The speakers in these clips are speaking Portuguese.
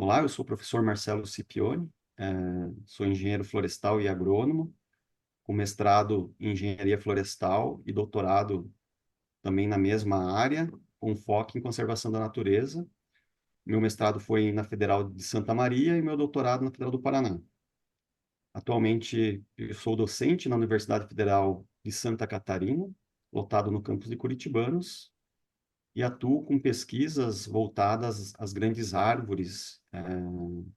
Olá, eu sou o professor Marcelo Scipione, sou engenheiro florestal e agrônomo, com mestrado em engenharia florestal e doutorado também na mesma área, com foco em conservação da natureza. Meu mestrado foi na Federal de Santa Maria e meu doutorado na Federal do Paraná. Atualmente, eu sou docente na Universidade Federal de Santa Catarina, lotado no campus de Curitibanos, e atuo com pesquisas voltadas às grandes árvores,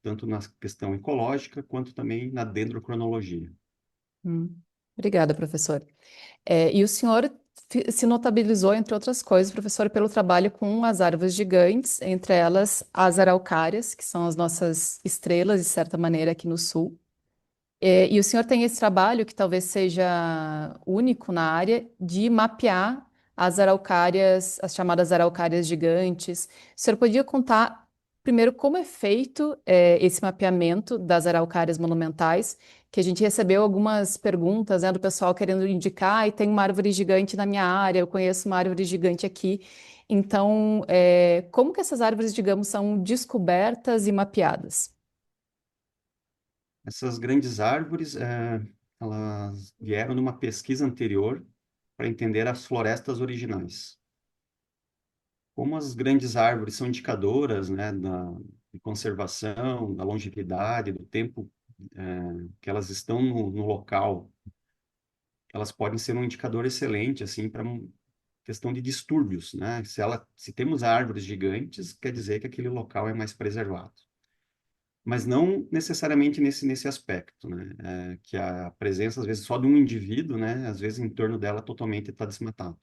tanto na questão ecológica quanto também na dendrocronologia. Hum. Obrigada, professor. E o senhor se notabilizou, entre outras coisas, professor, pelo trabalho com as árvores gigantes, entre elas as araucárias, que são as nossas estrelas, de certa maneira, aqui no sul. E o senhor tem esse trabalho, que talvez seja único na área, de mapear as araucárias, as chamadas araucárias gigantes. O senhor podia contar, primeiro, como é feito, esse mapeamento das araucárias monumentais, que a gente recebeu algumas perguntas, né, do pessoal querendo indicar, e tem uma árvore gigante na minha área, eu conheço uma árvore gigante aqui. Então, como que essas árvores, digamos, são descobertas e mapeadas? Essas grandes árvores, elas vieram numa pesquisa anterior para entender as florestas originais. Como as grandes árvores são indicadoras, né, de conservação, da longevidade, do tempo, que elas estão no local, elas podem ser um indicador excelente, assim, para questão de distúrbios, né? Se temos árvores gigantes, quer dizer que aquele local é mais preservado. Mas não necessariamente nesse aspecto, né? Que a presença, às vezes, só de um indivíduo, né? Às vezes, em torno dela, totalmente está desmatado.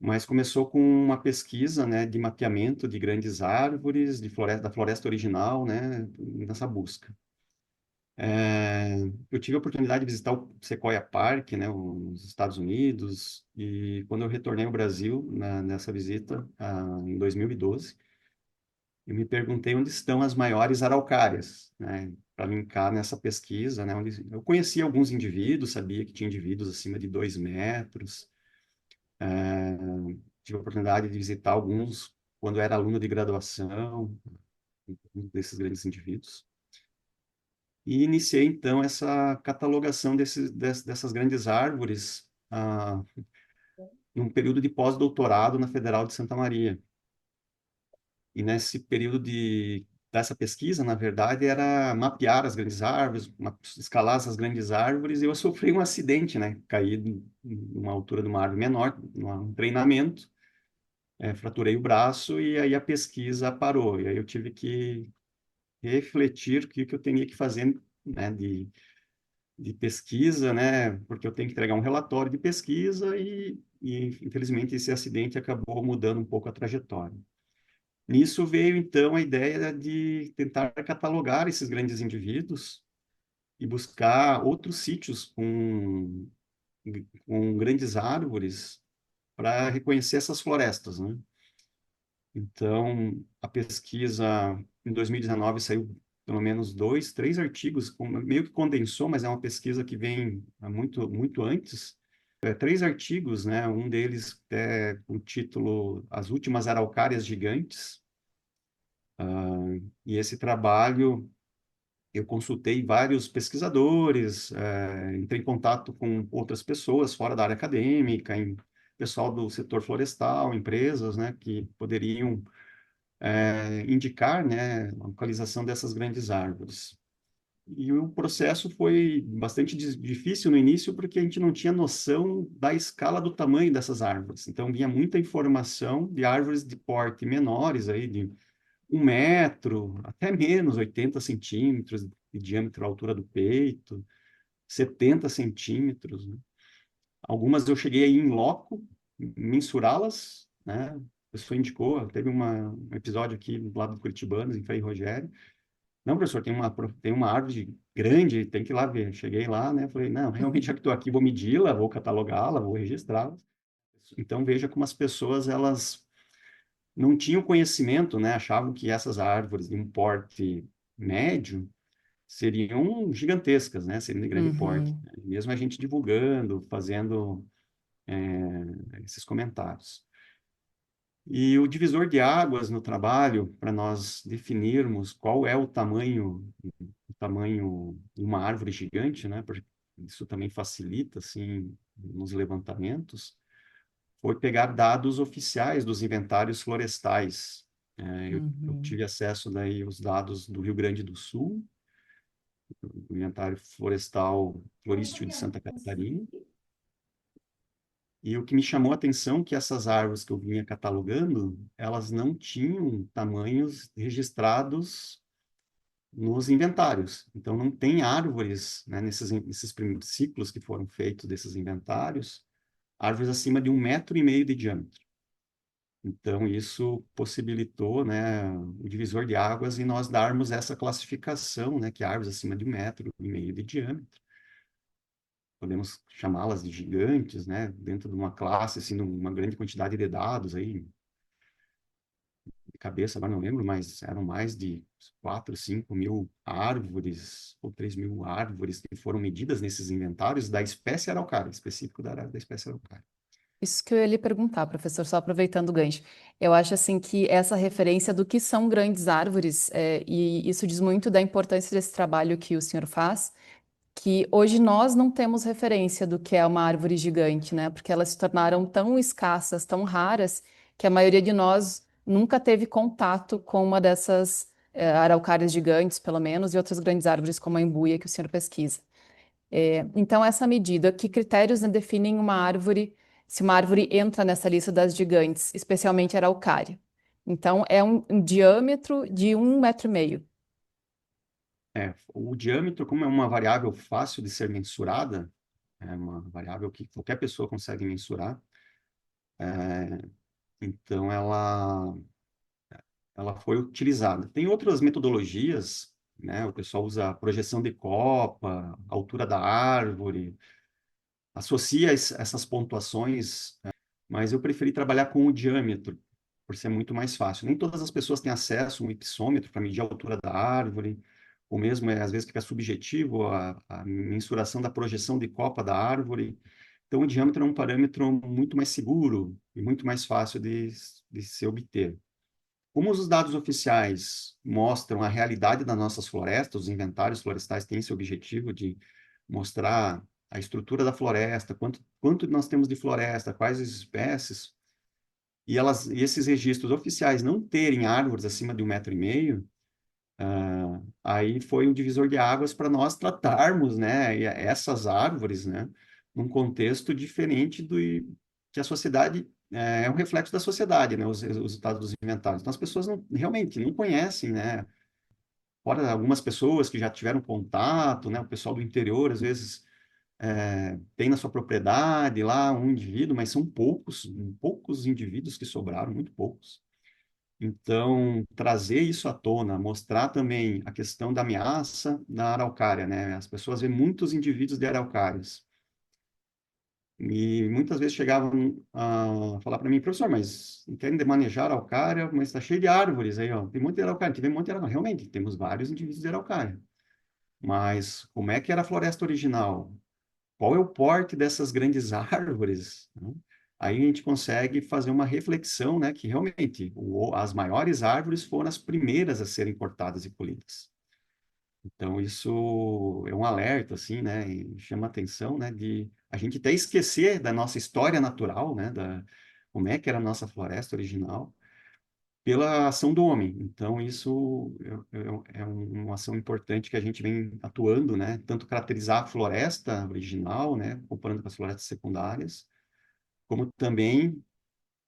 Mas começou com uma pesquisa, né, de mapeamento de grandes árvores, da floresta original, né, nessa busca. Eu tive a oportunidade de visitar o Sequoia Park, né, nos Estados Unidos, e quando eu retornei ao Brasil, nessa visita, em 2012, eu me perguntei onde estão as maiores araucárias, né, para linkar nessa pesquisa, né, onde eu conhecia alguns indivíduos, sabia que tinha indivíduos acima de 2 metros. Tive a oportunidade de visitar alguns quando era aluno de graduação, um desses grandes indivíduos. E iniciei, então, essa catalogação dessas grandes árvores num período de pós-doutorado na Federal de Santa Maria. E nesse período dessa pesquisa, na verdade, era mapear as grandes árvores, escalar essas grandes árvores, e eu sofri um acidente, né? Caí numa altura de uma árvore menor, num treinamento, fraturei o braço, e aí a pesquisa parou. E aí eu tive que refletir o que eu teria que fazer, né, de pesquisa, né? Porque eu tenho que entregar um relatório de pesquisa e infelizmente esse acidente acabou mudando um pouco a trajetória. Nisso veio então a ideia de tentar catalogar esses grandes indivíduos e buscar outros sítios com grandes árvores para reconhecer essas florestas, né? Então, a pesquisa em 2019 saiu pelo menos dois, três artigos, meio que condensou, mas é uma pesquisa que vem há muito, muito antes. Três artigos, né? Um deles é com o título As Últimas Araucárias Gigantes. E esse trabalho eu consultei vários pesquisadores, entrei em contato com outras pessoas fora da área acadêmica, pessoal do setor florestal, empresas, né, que poderiam indicar, né, a localização dessas grandes árvores. E o processo foi bastante difícil no início, porque a gente não tinha noção da escala do tamanho dessas árvores. Então, vinha muita informação de árvores de porte menores, aí, de 1 metro, até menos, 80 centímetros de diâmetro à altura do peito, 70 centímetros, né? Algumas eu cheguei aí em loco, mensurá-las, né? A pessoa indicou, teve um episódio aqui do lado do Curitibanos, em Frei Rogério. Não, professor, tem uma árvore grande, tem que ir lá ver. Cheguei lá, né? Falei, não, realmente já que estou aqui, vou medi-la, vou catalogá-la, vou registrá-la. Então, veja como as pessoas, elas não tinham conhecimento, né? Achavam que essas árvores de um porte médio seriam gigantescas, né? Seriam de grande porte, Uhum. né? Mesmo a gente divulgando, fazendo esses comentários. E o divisor de águas no trabalho, para nós definirmos qual é o tamanho de uma árvore gigante, né? Porque isso também facilita, assim, nos levantamentos, foi pegar dados oficiais dos inventários florestais. Eu Uhum. tive acesso daí aos dados do Rio Grande do Sul, o inventário florestal florístico de Santa Catarina, e o que me chamou a atenção é que essas árvores que eu vinha catalogando, elas não tinham tamanhos registrados nos inventários. Então, não tem árvores, né, nesses primeiros ciclos que foram feitos desses inventários, árvores acima de 1,5 metro de diâmetro. Então, isso possibilitou, né, o divisor de águas e nós darmos essa classificação, né, que árvores acima de 1,5 metro de diâmetro, podemos chamá-las de gigantes, né, dentro de uma classe, assim, uma grande quantidade de dados aí, de cabeça, agora não lembro, mas eram mais de 4, 5 mil árvores, ou 3 mil árvores que foram medidas nesses inventários da espécie araucária, específico da espécie araucária. Isso que eu ia lhe perguntar, professor, só aproveitando o gancho. Eu acho assim que essa referência do que são grandes árvores, e isso diz muito da importância desse trabalho que o senhor faz, que hoje nós não temos referência do que é uma árvore gigante, né? Porque elas se tornaram tão escassas, tão raras, que a maioria de nós nunca teve contato com uma dessas, araucárias gigantes, pelo menos, e outras grandes árvores como a embuia que o senhor pesquisa. Então, essa medida, que critérios, né, definem uma árvore, se uma árvore entra nessa lista das gigantes, especialmente a araucária? Então, é um diâmetro de 1,5 metro. O diâmetro, como é uma variável fácil de ser mensurada, é uma variável que qualquer pessoa consegue mensurar, então ela foi utilizada. Tem outras metodologias, né? O pessoal usa projeção de copa, altura da árvore, associa essas pontuações, mas eu preferi trabalhar com o diâmetro, por ser muito mais fácil. Nem todas as pessoas têm acesso a um hipsômetro para medir a altura da árvore, ou mesmo, às vezes, fica subjetivo a mensuração da projeção de copa da árvore. Então, o diâmetro é um parâmetro muito mais seguro e muito mais fácil de se obter. Como os dados oficiais mostram a realidade das nossas florestas, os inventários florestais têm esse objetivo de mostrar a estrutura da floresta, quanto nós temos de floresta, quais as espécies, e esses registros oficiais não terem árvores acima de 1,5 metro, aí foi um divisor de águas para nós tratarmos, né, essas árvores, né, num contexto diferente do que a sociedade é um reflexo da sociedade, né, os resultados dos inventários. Então as pessoas realmente não conhecem, né, fora algumas pessoas que já tiveram contato, né, o pessoal do interior às vezes tem na sua propriedade lá um indivíduo, mas são poucos indivíduos que sobraram, muito poucos. Então, trazer isso à tona, mostrar também a questão da ameaça da araucária, né? As pessoas veem muitos indivíduos de araucárias. E muitas vezes chegavam a falar para mim, professor, mas querem manejar a araucária, mas está cheio de árvores aí, ó. Tem muito de araucária, tem muito de araucária. Realmente, temos vários indivíduos de araucária. Mas como é que era a floresta original? Qual é o porte dessas grandes árvores, né? Aí a gente consegue fazer uma reflexão, né, que realmente as maiores árvores foram as primeiras a serem cortadas e colhidas. Então isso é um alerta, assim, né, e chama atenção, né, de a gente até esquecer da nossa história natural, né, da como é que era a nossa floresta original, pela ação do homem. Então, isso uma ação importante que a gente vem atuando, né? Tanto caracterizar a floresta original, né? Comparando com as florestas secundárias, como também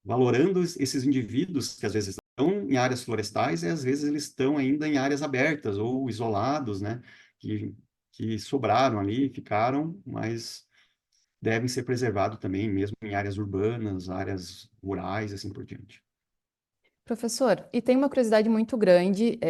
valorando esses indivíduos que às vezes estão em áreas florestais e às vezes eles estão ainda em áreas abertas ou isolados, né? Que, que sobraram ali, ficaram, mas devem ser preservados também, mesmo em áreas urbanas, áreas rurais, assim por diante. Professor, e tem uma curiosidade muito grande,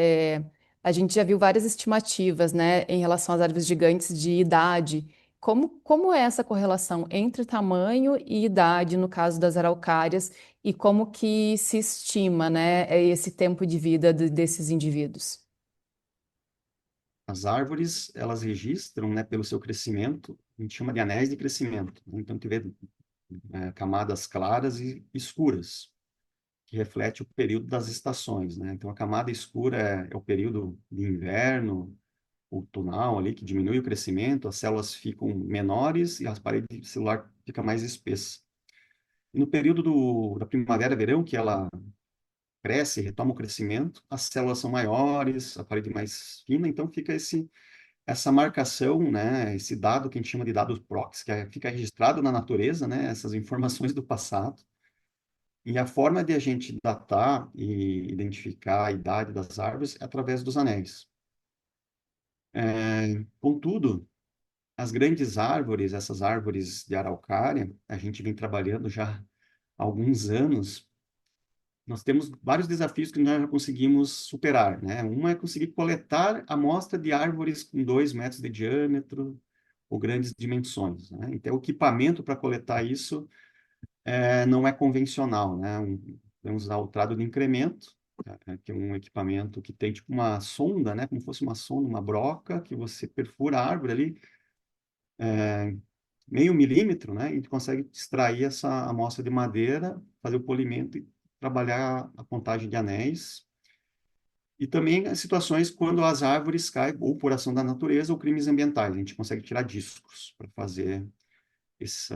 a gente já viu várias estimativas, né, em relação às árvores gigantes de idade. Como é essa correlação entre tamanho e idade, no caso das araucárias, e como que se estima, né, esse tempo de vida desses indivíduos? As árvores, elas registram, né, pelo seu crescimento, a gente chama de anéis de crescimento, né? Então, tu vê camadas claras e escuras. que reflete o período das estações, né? Então, a camada escura é o período de inverno, outonal ali, que diminui o crescimento, as células ficam menores e a parede celular fica mais espessa. E no período da primavera-verão, que ela cresce, retoma o crescimento, as células são maiores, a parede mais fina, então fica essa marcação, né, esse dado que a gente chama de dado prox, fica registrado na natureza, né, essas informações do passado. E a forma de a gente datar e identificar a idade das árvores é através dos anéis. Contudo, as grandes árvores, essas árvores de araucária, a gente vem trabalhando já há alguns anos. Nós temos vários desafios que nós já conseguimos superar, né? Um é conseguir coletar amostra de árvores com 2 metros de diâmetro ou grandes dimensões, né? Então, o equipamento para coletar isso não é convencional, né? Vamos usar o trado de incremento, que é um equipamento que tem tipo uma sonda, né? Como fosse uma sonda, uma broca, que você perfura a árvore ali, meio milímetro, né? E consegue extrair essa amostra de madeira, fazer o polimento e trabalhar a contagem de anéis. E também as situações quando as árvores caem, ou por ação da natureza, ou crimes ambientais. A gente consegue tirar discos para fazer esse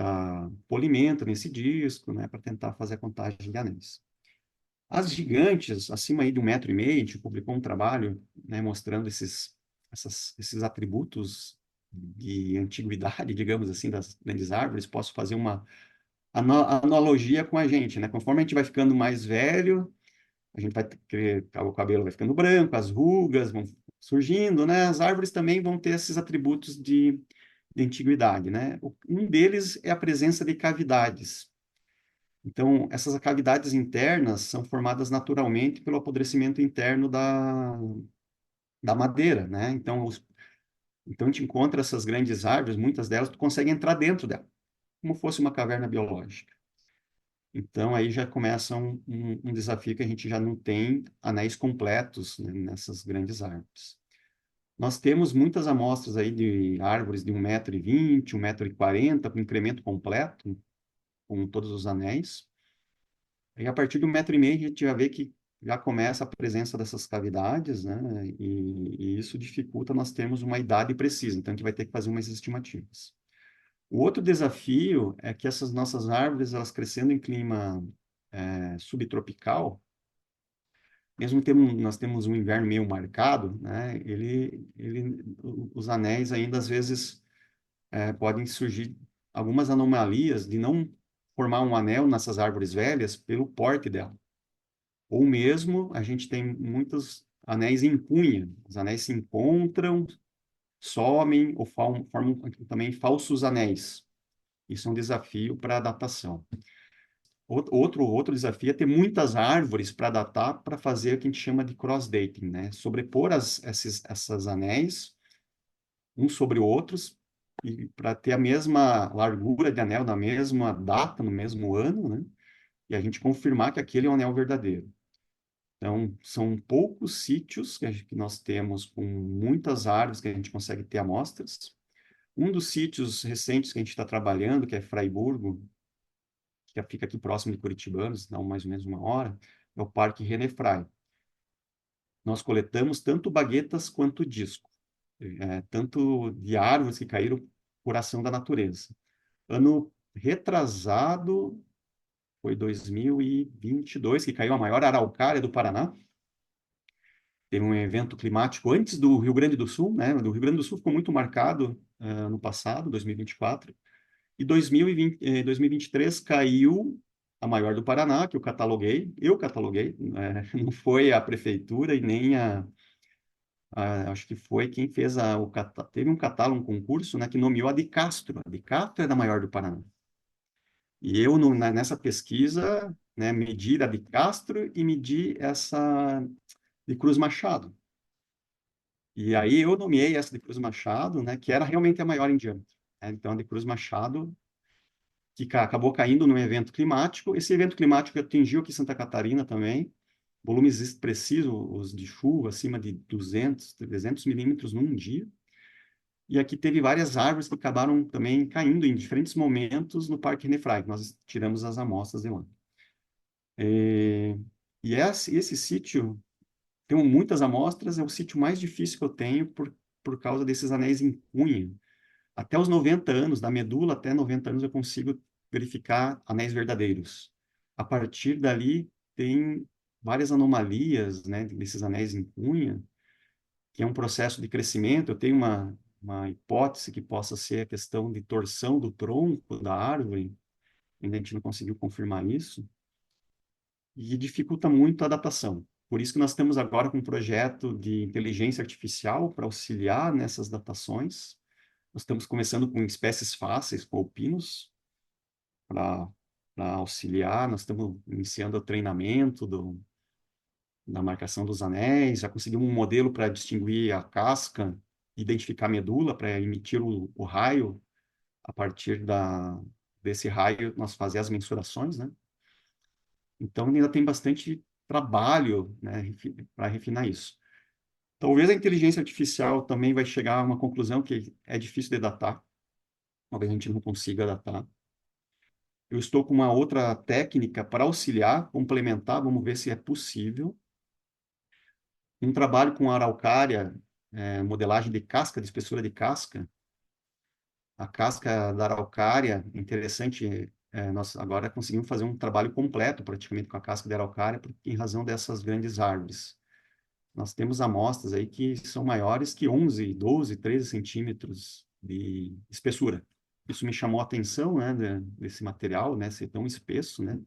polimento nesse disco, né? Para tentar fazer a contagem de anéis. As gigantes, acima aí de 1,5 m, a gente publicou um trabalho, né, mostrando esses atributos de antiguidade, digamos assim, das grandes árvores. Posso fazer uma analogia com a gente, né? Conforme a gente vai ficando mais velho, a gente vai ter, o cabelo vai ficando branco, as rugas vão surgindo, né? As árvores também vão ter esses atributos de antiguidade, né? Um deles é a presença de cavidades. Então, essas cavidades internas são formadas naturalmente pelo apodrecimento interno da madeira, né? Então, a gente encontra essas grandes árvores, muitas delas, tu consegue entrar dentro dela, como fosse uma caverna biológica. Então, aí já começa um desafio que a gente já não tem anéis completos, né, nessas grandes árvores. Nós temos muitas amostras aí de árvores de 1,20 m, 1,40 m, com incremento completo, com todos os anéis. E a partir de 1,5 m, a gente já vê que já começa a presença dessas cavidades, né? E isso dificulta nós termos uma idade precisa. Então, a gente vai ter que fazer umas estimativas. O outro desafio é que essas nossas árvores, elas crescendo em clima subtropical, mesmo que nós temos um inverno meio marcado, né? Os anéis ainda às vezes podem surgir algumas anomalias de não formar um anel nessas árvores velhas pelo porte dela. Ou mesmo a gente tem muitos anéis em cunha. Os anéis se encontram, somem ou formam também falsos anéis. Isso é um desafio para a datação. Outro desafio é ter muitas árvores para datar, para fazer o que a gente chama de cross-dating, né? Sobrepor essas anéis, uns sobre outros, e para ter a mesma largura de anel na mesma data, no mesmo ano, né? E a gente confirmar que aquele é um anel verdadeiro. Então, são poucos sítios que nós temos com muitas árvores que a gente consegue ter amostras. Um dos sítios recentes que a gente está trabalhando, que é Fraiburgo, que fica aqui próximo de Curitibanos, dá mais ou menos 1 hora, é o Parque René Frey. Nós coletamos tanto baguetas quanto disco, tanto de árvores que caíram por ação da natureza. Ano retrasado, foi 2022, que caiu a maior araucária do Paraná. Teve um evento climático antes do Rio Grande do Sul, né? Do Rio Grande do Sul ficou muito marcado no passado, 2024. E 2023 caiu a maior do Paraná, que eu cataloguei, não foi a prefeitura e nem acho que foi quem fez teve um catálogo, um concurso, né, que nomeou a de Castro. A de Castro é da maior do Paraná. E eu, nessa pesquisa, né, medi a de Castro e medi essa de Cruz Machado. E aí eu nomeei essa de Cruz Machado, né, que era realmente a maior em diâmetro, né? Então, a de Cruz Machado que acabou caindo num evento climático. Esse evento climático atingiu aqui Santa Catarina também, volumes expressivos de chuva, acima de 200, 300 milímetros num dia. E aqui teve várias árvores que acabaram também caindo em diferentes momentos no Parque René Frey, que nós tiramos as amostras de lá. É, e esse sítio, tenho muitas amostras, é o sítio mais difícil que eu tenho por causa desses anéis em cunha. Até os 90 anos, da medula até 90 anos, eu consigo verificar anéis verdadeiros. A partir dali, tem várias anomalias, né, desses anéis em cunha, que é um processo de crescimento. Eu tenho uma hipótese que possa ser a questão de torção do tronco da árvore, ainda a gente não conseguiu confirmar isso, e dificulta muito a datação. Por isso que nós estamos agora com um projeto de inteligência artificial para auxiliar nessas datações. Nós estamos começando com espécies fáceis, com alpinos, para auxiliar. Nós estamos iniciando o treinamento da marcação dos anéis. Já conseguimos um modelo para distinguir a casca, identificar a medula, para emitir o raio. A partir desse raio, nós fazer as mensurações, né? Então, ainda tem bastante trabalho, né, para refinar isso. Talvez a inteligência artificial também vai chegar a uma conclusão que é difícil de datar. Talvez a gente não consiga datar. Eu estou com uma outra técnica para auxiliar, complementar, vamos ver se é possível. Um trabalho com araucária, modelagem de casca, de espessura de casca. A casca da araucária, interessante, nós agora conseguimos fazer um trabalho completo praticamente com a casca da araucária, em razão dessas grandes árvores. Nós temos amostras aí que são maiores que 11, 12, 13 centímetros de espessura. Isso me chamou a atenção, né, desse material, né, ser tão espesso, né?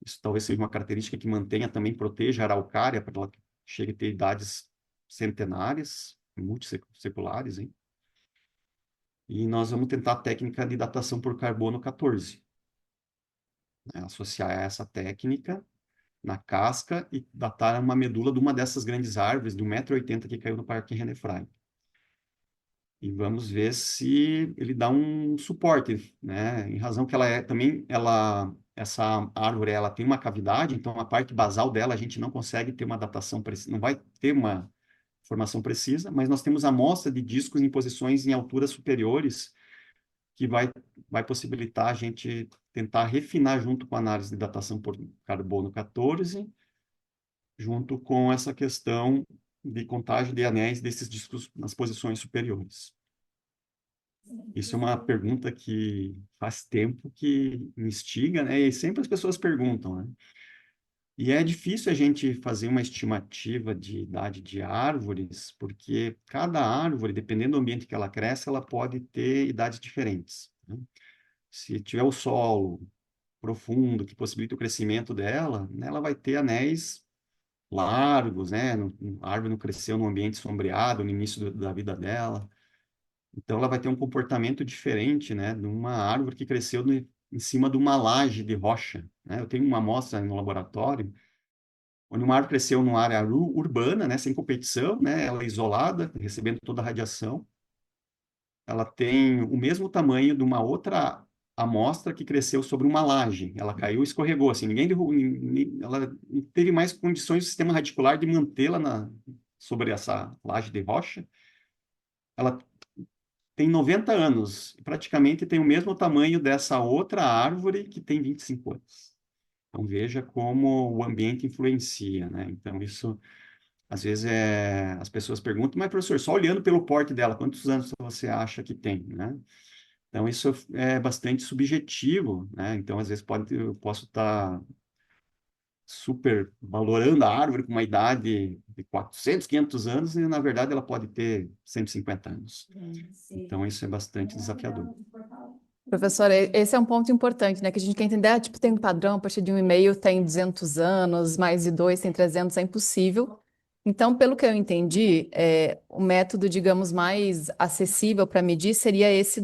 Isso talvez seja uma característica que mantenha também, proteja a araucária para que ela chegue a ter idades centenárias, multisseculares, hein? E nós vamos tentar a técnica de datação por carbono 14, né? Associar essa técnica na casca e datar uma medula de uma dessas grandes árvores de 1,80 m que caiu no Parque René Frey. E vamos ver se ele dá um suporte, né? Em razão que ela é também, essa árvore, ela tem uma cavidade, então a parte basal dela a gente não consegue ter uma datação precisa, não vai ter uma formação precisa, mas nós temos amostra de discos em posições em alturas superiores que vai possibilitar a gente tentar refinar junto com a análise de datação por carbono 14, junto com essa questão de contagem de anéis desses discos nas posições superiores. Isso é uma pergunta que faz tempo que me instiga, né? E sempre as pessoas perguntam, né? E é difícil a gente fazer uma estimativa de idade de árvores, porque cada árvore, dependendo do ambiente que ela cresce, ela pode ter idades diferentes, né? Se tiver o solo profundo, que possibilita o crescimento dela, né, ela vai ter anéis largos, né? A árvore não cresceu num ambiente sombreado no início da vida dela. Então, ela vai ter um comportamento diferente, né, de uma árvore que cresceu em cima de uma laje de rocha, né? Eu tenho uma amostra no laboratório, onde uma árvore cresceu numa área urbana, né, sem competição, né, ela é isolada, recebendo toda a radiação. Ela tem o mesmo tamanho de uma outra amostra que cresceu sobre uma laje. Ela caiu e escorregou, assim, ninguém derrubou, ela não teve mais condições do sistema radicular de mantê-la sobre essa laje de rocha. Ela tem 90 anos, praticamente tem o mesmo tamanho dessa outra árvore que tem 25 anos. Então veja como o ambiente influencia, né? Então isso, às vezes, as pessoas perguntam, mas professor, só olhando pelo porte dela, quantos anos você acha que tem, né? Então isso é bastante subjetivo, né? Então às vezes eu posso estar super valorando a árvore com uma idade de 400, 500 anos e na verdade ela pode ter 150 anos. Então isso é bastante desafiador. Professora, esse é um ponto importante, né? Que a gente quer entender, tipo, tem um padrão, a partir de 1,5 tem 200 anos, mais de 2 tem 300, é impossível. Então, pelo que eu entendi, o método, digamos, mais acessível para medir seria esse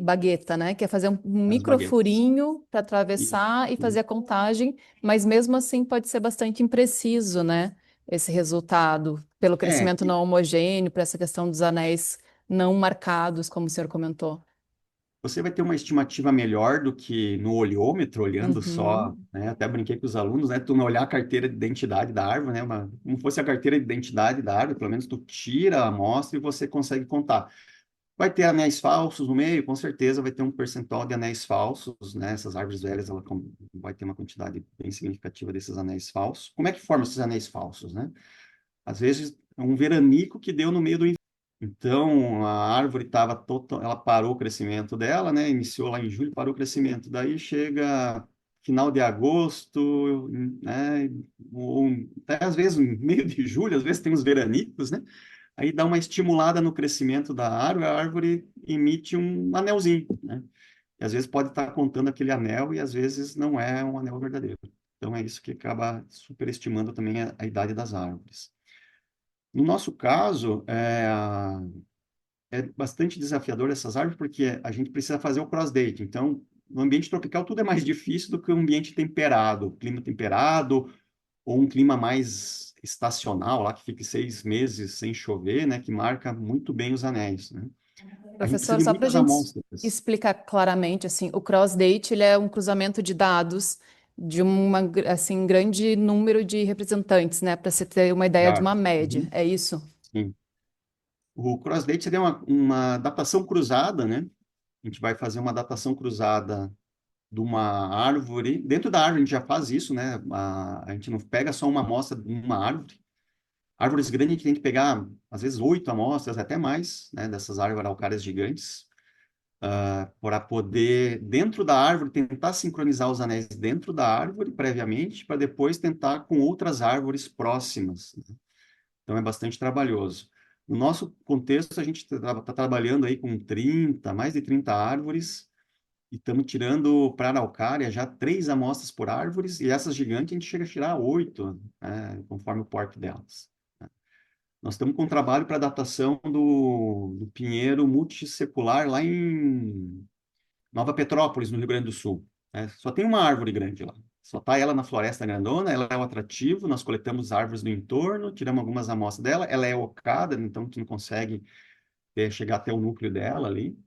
bagueta, né? Que é fazer um As baguetes. microfurinho para atravessar e fazer a contagem, mas mesmo assim pode ser bastante impreciso, né? Esse resultado, pelo É, crescimento não homogêneo, para essa questão dos anéis não marcados, como o senhor comentou. você vai ter uma estimativa melhor do que no olhômetro, olhando só, Uhum. né? Até brinquei com os alunos, né? Tu não olhar a carteira de identidade da árvore, né? Como fosse a carteira de identidade da árvore, pelo menos tu tira a amostra e você consegue contar. Vai ter anéis falsos no meio, com certeza vai ter um percentual de anéis falsos, né? Essas árvores velhas, vai ter uma quantidade bem significativa desses anéis falsos. Como é que formam esses anéis falsos, né? Às vezes, é um veranico que deu no meio do inverno. Então, a árvore estava total, ela parou o crescimento dela, né? Iniciou lá em julho, parou o crescimento. Daí chega final de agosto, né? Ou até às vezes no meio de julho, às vezes tem uns veranicos, né? Aí dá uma estimulada no crescimento da árvore, a árvore emite um anelzinho, né? E às vezes pode estar contando aquele anel e às vezes não é um anel verdadeiro. Então é isso que acaba superestimando também a idade das árvores. No nosso caso, é bastante desafiador essas árvores porque a gente precisa fazer o cross-date. Então, no ambiente tropical tudo é mais difícil do que um ambiente temperado, clima temperado ou um clima mais estacional, lá que fique 6 meses sem chover, né, que marca muito bem os anéis, né? A gente precisa Professor, de só para a muitas gente amostras. explicar claramente, assim, o cross-date ele é um cruzamento de dados de uma, assim, grande número de representantes, né? Para você ter uma ideia de uma Claro. média, Uhum. é isso? Sim. O cross-date seria uma datação cruzada, né? A gente vai fazer uma datação cruzada de uma árvore. Dentro da árvore a gente já faz isso, né? A gente não pega só uma amostra de uma árvore. Árvores grandes a gente tem que pegar, às vezes, 8 amostras, até mais, né? Dessas árvores araucárias gigantes, para poder, dentro da árvore, tentar sincronizar os anéis dentro da árvore, previamente, para depois tentar com outras árvores próximas, né? Então, é bastante trabalhoso. No nosso contexto, a gente está trabalhando aí com 30, mais de 30 árvores, e estamos tirando para a araucária já 3 amostras por árvores, e essas gigantes a gente chega a tirar 8, né, conforme o porte delas. Nós estamos com um trabalho para datação do pinheiro multissecular lá em Nova Petrópolis, no Rio Grande do Sul, né? Só tem uma árvore grande lá. Só está ela na floresta grandona, ela é o atrativo, nós coletamos árvores do entorno, tiramos algumas amostras dela, ela é ocada, então a gente não consegue chegar até o núcleo dela ali.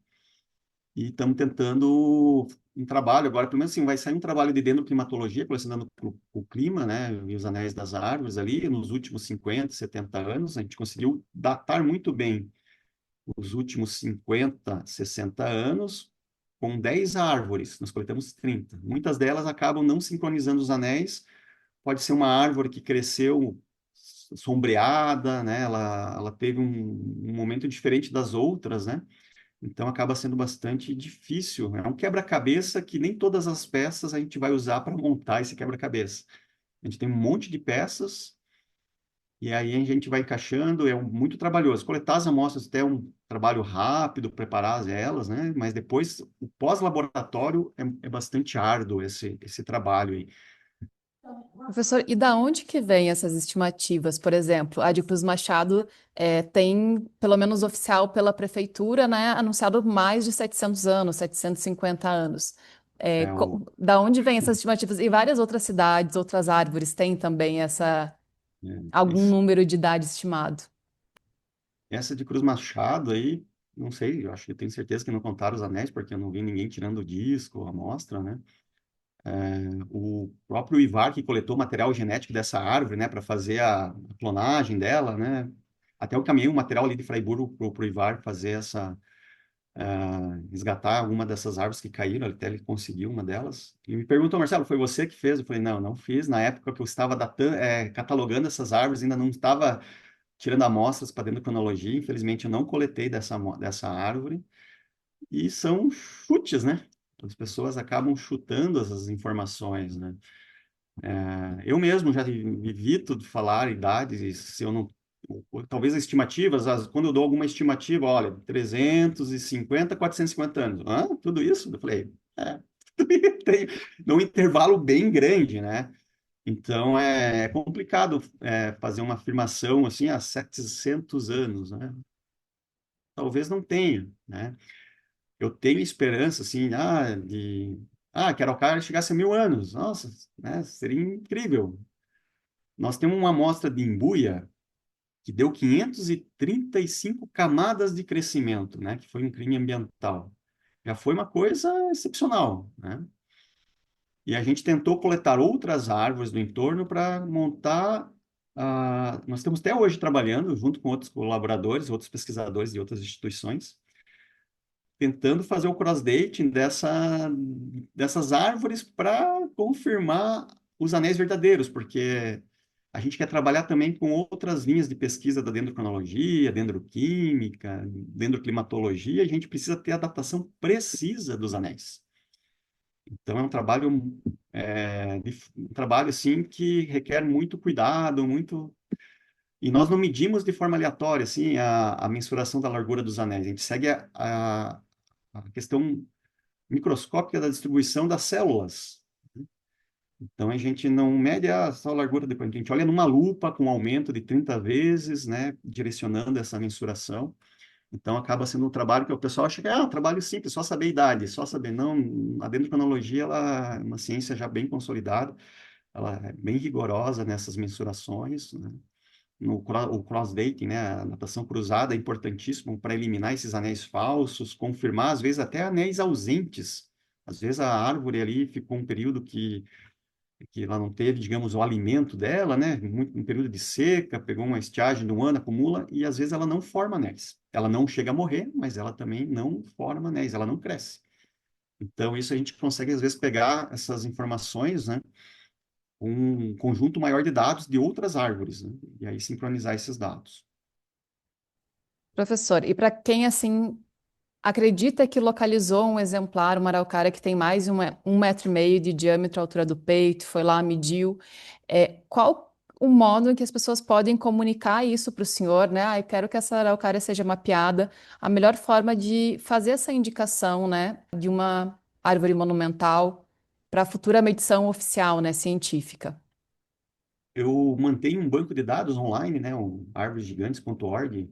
E estamos tentando um trabalho agora, pelo menos assim, vai sair um trabalho de dendroclimatologia, colecionando o clima, né, e os anéis das árvores ali, nos últimos 50, 70 anos, a gente conseguiu datar muito bem os últimos 50, 60 anos, com 10 árvores, nós coletamos 30. Muitas delas acabam não sincronizando os anéis, pode ser uma árvore que cresceu sombreada, né, ela teve um momento diferente das outras, né, então acaba sendo bastante difícil. É um quebra-cabeça que nem todas as peças a gente vai usar para montar esse quebra-cabeça. A gente tem um monte de peças e aí a gente vai encaixando, muito trabalhoso. Coletar as amostras até é um trabalho rápido, preparar elas, né? Mas depois, o pós-laboratório é bastante árduo esse trabalho aí. Professor, e da onde que vem essas estimativas? Por exemplo, a de Cruz Machado tem, pelo menos oficial pela prefeitura, né, anunciado mais de 700 anos, 750 anos. É, o, Da onde vem essas estimativas? E várias outras cidades, outras árvores têm também algum esse- número de idade estimado. essa de Cruz Machado aí, não sei, eu acho que tenho certeza que não contaram os anéis, porque eu não vi ninguém tirando o disco, a amostra, né? O próprio Ivar que coletou material genético dessa árvore, né, para fazer a clonagem dela, né? Até eu caminhei um material ali de Fraiburgo para o Ivar fazer resgatar alguma dessas árvores que caíram, até ele conseguiu uma delas. E me perguntou, Marcelo, foi você que fez? Eu falei, não, não fiz. Na época que eu estava catalogando essas árvores, ainda não estava tirando amostras para dentro da cronologia. Infelizmente, eu não coletei dessa árvore. E são chutes, né? As pessoas acabam chutando essas informações, né? Eu mesmo já evito de falar idades, e se eu não. Talvez as estimativas, quando eu dou alguma estimativa, olha, 350, 450 anos. Hã? Tudo isso? Eu falei, tem num intervalo bem grande, né? Então é complicado fazer uma afirmação assim há 700 anos, né? Talvez não tenha, né? Eu tenho esperança, assim, que Araucária chegasse a 1000 anos. Nossa, né? Seria incrível. Nós temos uma amostra de embuia que deu 535 camadas de crescimento, né? Que foi um crime ambiental. Já foi uma coisa excepcional, né? E a gente tentou coletar outras árvores do entorno para montar. Nós estamos até hoje trabalhando junto com outros colaboradores, outros pesquisadores de outras instituições, tentando fazer o cross-dating dessas árvores para confirmar os anéis verdadeiros, porque a gente quer trabalhar também com outras linhas de pesquisa da dendrocronologia, dendroquímica, dendroclimatologia, a gente precisa ter a datação precisa dos anéis. Então é um trabalho, um trabalho assim que requer muito cuidado, muito. E nós não medimos de forma aleatória assim a mensuração da largura dos anéis. A gente segue a questão microscópica da distribuição das células. Então a gente não mede só a largura depois, a gente olha numa lupa com um aumento de 30 vezes, né, direcionando essa mensuração. Então acaba sendo um trabalho que o pessoal acha que é um trabalho simples, só saber a idade, só saber. Não, a dendrocronologia ela é uma ciência já bem consolidada, ela é bem rigorosa nessas mensurações, né? O cross-dating, né, a natação cruzada é importantíssimo para eliminar esses anéis falsos, confirmar, às vezes, até anéis ausentes. Às vezes a árvore ali ficou um período que ela não teve, digamos, o alimento dela, né, um período de seca, pegou uma estiagem de um ano, acumula, e às vezes ela não forma anéis. Ela não chega a morrer, mas ela também não forma anéis, ela não cresce. Então, isso a gente consegue, às vezes, pegar essas informações, né, um conjunto maior de dados de outras árvores, né? E aí sincronizar esses dados. Professor, e para quem assim acredita que localizou um exemplar, uma araucária que tem mais de 1,5 metro de diâmetro à altura do peito, foi lá, mediu, qual o modo em que as pessoas podem comunicar isso para o senhor, né? Ah, eu quero que essa araucária seja mapeada. A melhor forma de fazer essa indicação, né, de uma árvore monumental para a futura medição oficial, né, científica. Eu mantenho um banco de dados online, né, o arvoresgigantes.org,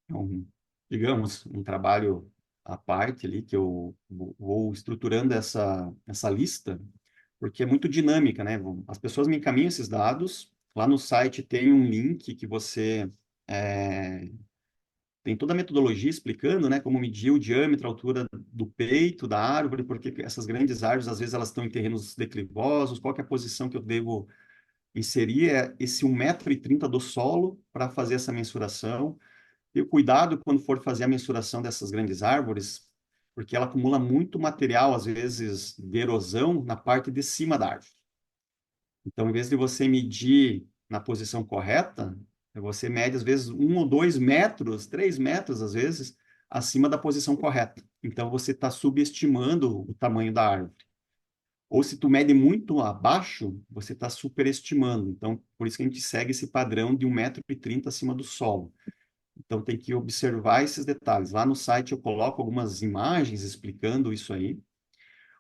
é digamos, um trabalho à parte ali, que eu vou estruturando essa lista, porque é muito dinâmica, né? As pessoas me encaminham esses dados, lá no site tem um link que você é, tem toda a metodologia explicando, né, como medir o diâmetro, a altura do peito da árvore, porque essas grandes árvores, às vezes, elas estão em terrenos declivosos, qual que é a posição que eu devo inserir esse 1,30 m do solo para fazer essa mensuração. E o cuidado quando for fazer a mensuração dessas grandes árvores, porque ela acumula muito material, às vezes, de erosão na parte de cima da árvore. Então, em vez de você medir na posição correta, você mede, às vezes, 1 ou 2 metros, 3 metros, às vezes, acima da posição correta. Então, você está subestimando o tamanho da árvore. Ou se tu mede muito abaixo, você está superestimando. Então, por isso que a gente segue esse padrão de 1,30 m acima do solo. Então, tem que observar esses detalhes. Lá no site eu coloco algumas imagens explicando isso aí.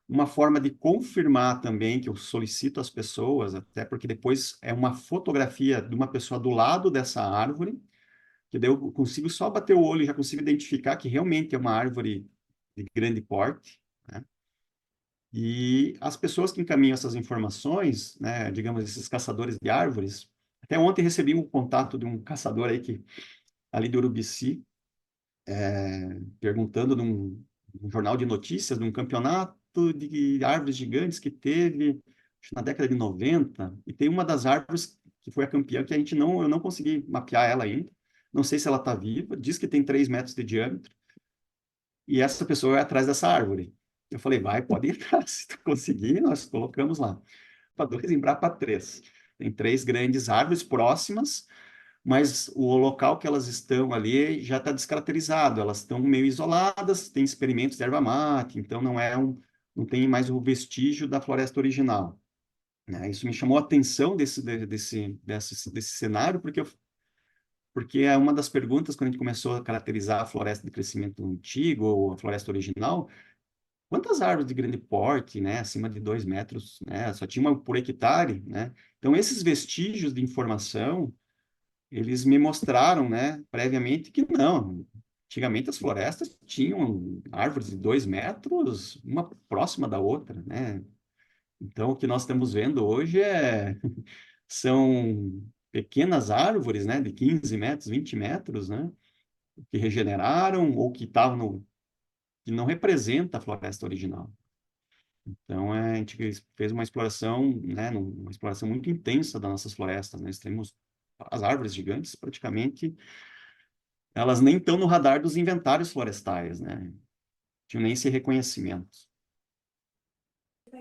Uma forma de confirmar também, que eu solicito às pessoas, até porque depois é uma fotografia de uma pessoa do lado dessa árvore, que daí eu consigo só bater o olho e já consigo identificar que realmente é uma árvore de grande porte, né? E as pessoas que encaminham essas informações, né, digamos, esses caçadores de árvores, até ontem recebi um contato de um caçador aí que ali do Urubici, perguntando num jornal de notícias de um campeonato de árvores gigantes que teve acho, que na década de 90, e tem uma das árvores que foi a campeã que eu não consegui mapear ela ainda. Não sei se ela está viva, diz que tem 3 metros de diâmetro, e essa pessoa é atrás dessa árvore. Eu falei, vai, pode ir atrás, se tu conseguir, nós colocamos lá. Para 2, Embrapa 3. Tem 3 grandes árvores próximas, mas o local que elas estão ali já está descaracterizado, elas estão meio isoladas, tem experimentos de erva mate, então não tem mais o vestígio da floresta original, né? Isso me chamou a atenção desse cenário, porque é uma das perguntas quando a gente começou a caracterizar a floresta de crescimento antigo ou a floresta original, quantas árvores de grande porte, né, acima de 2 metros, né, só tinha uma por hectare, né? Então, esses vestígios de informação eles me mostraram, né, previamente que não. Antigamente as florestas tinham árvores de 2 metros, uma próxima da outra, né? Então o que nós estamos vendo hoje são pequenas árvores, né, de 15 metros, 20 metros, né, que regeneraram ou que estavam que não representa a floresta original. Então a gente fez uma exploração, né, uma exploração muito intensa das nossas florestas, né? Nós temos as árvores gigantes praticamente elas nem estão no radar dos inventários florestais, né? tinham nem esse reconhecimento.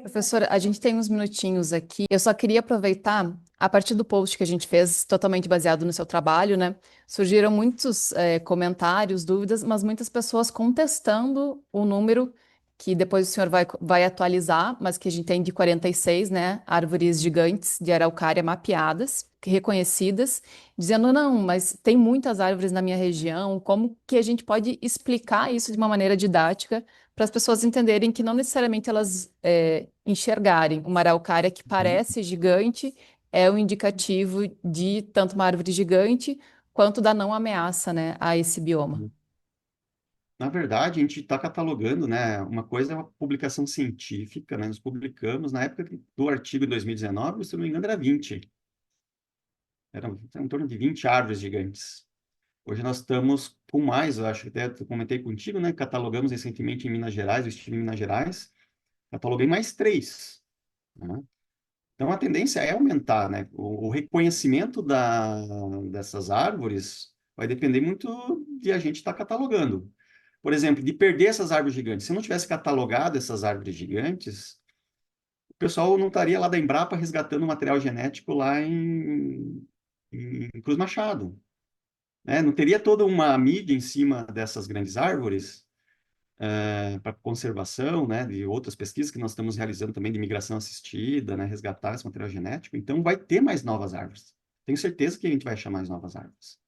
Professora, a gente tem uns minutinhos aqui. Eu só queria aproveitar, a partir do post que a gente fez, totalmente baseado no seu trabalho, né? Surgiram muitos comentários, dúvidas, mas muitas pessoas contestando o número que depois o senhor vai atualizar, mas que a gente tem de 46, né? Árvores gigantes de araucária mapeadas, reconhecidas, dizendo, não, mas tem muitas árvores na minha região, como que a gente pode explicar isso de uma maneira didática? Para as pessoas entenderem que não necessariamente elas enxergarem uma araucária que Uhum. parece gigante é um indicativo de tanto uma árvore gigante quanto da não ameaça, né, a esse bioma. Na verdade, a gente está catalogando, né? Uma coisa é uma publicação científica, né? Nós publicamos, na época do artigo em 2019, se eu não me engano, era 20. Eram em torno de 20 árvores gigantes. Hoje nós estamos com mais, eu acho que até eu comentei contigo, né? Catalogamos recentemente em Minas Gerais, eu estive em Minas Gerais, cataloguei mais três, né? Então a tendência é aumentar, né? O reconhecimento dessas árvores vai depender muito de a gente estar catalogando. Por exemplo, de perder essas árvores gigantes. Se eu não tivesse catalogado essas árvores gigantes, o pessoal não estaria lá da Embrapa resgatando material genético lá em Cruz Machado, né? Não teria toda uma mídia em cima dessas grandes árvores para conservação, né, de outras pesquisas que nós estamos realizando também de migração assistida, né, resgatar esse material genético. Então, vai ter mais novas árvores. Tenho certeza que a gente vai achar mais novas árvores.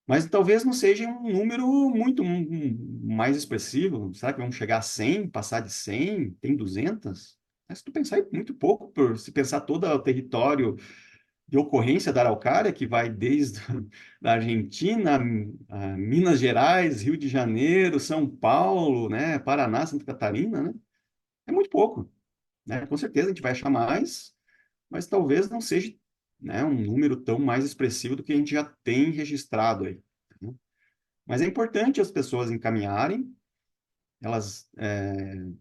Mas talvez não seja um número muito mais expressivo. Será que vamos chegar a 100, passar de 100? Tem 200? Mas se tu pensar em muito pouco, se pensar todo o território de ocorrência da araucária, que vai desde da Argentina, a Minas Gerais, Rio de Janeiro, São Paulo, né, Paraná, Santa Catarina, né? É muito pouco, né? Com certeza a gente vai achar mais, mas talvez não seja, né, um número tão mais expressivo do que a gente já tem registrado aí, né? Mas é importante as pessoas encaminharem, elas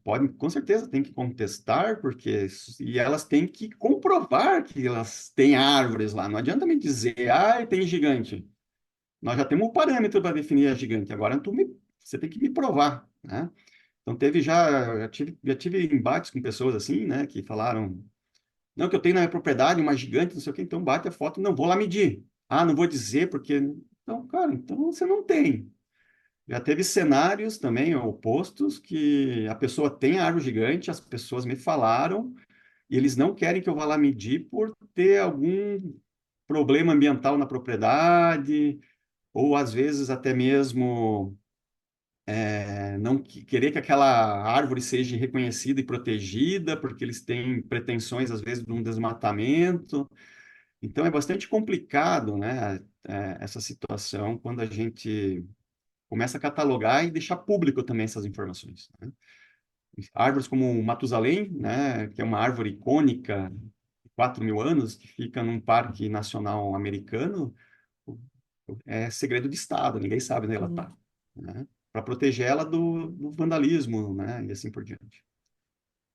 podem, com certeza, têm que contestar, e elas têm que comprovar que elas têm árvores lá. Não adianta me dizer, ah, tem gigante. Nós já temos um parâmetro para definir a gigante. Agora você tem que me provar, né? Então já tive embates com pessoas assim, né, que falaram, não, que eu tenho na minha propriedade uma gigante, não sei o quê, então bate a foto, não vou lá medir. Ah, não vou dizer porque, então, cara, então você não tem. Já teve cenários também opostos que a pessoa tem a árvore gigante, as pessoas me falaram e eles não querem que eu vá lá medir por ter algum problema ambiental na propriedade, ou às vezes até mesmo não querer que aquela árvore seja reconhecida e protegida, porque eles têm pretensões às vezes de um desmatamento. Então é bastante complicado, né, essa situação quando a gente começa a catalogar e deixar público também essas informações, né? Árvores como o Matusalém, né, que é uma árvore icônica de 4.000 anos, que fica num parque nacional americano, é segredo de Estado, ninguém sabe onde ela está, Uhum. né? Para proteger ela do vandalismo, né, e assim por diante.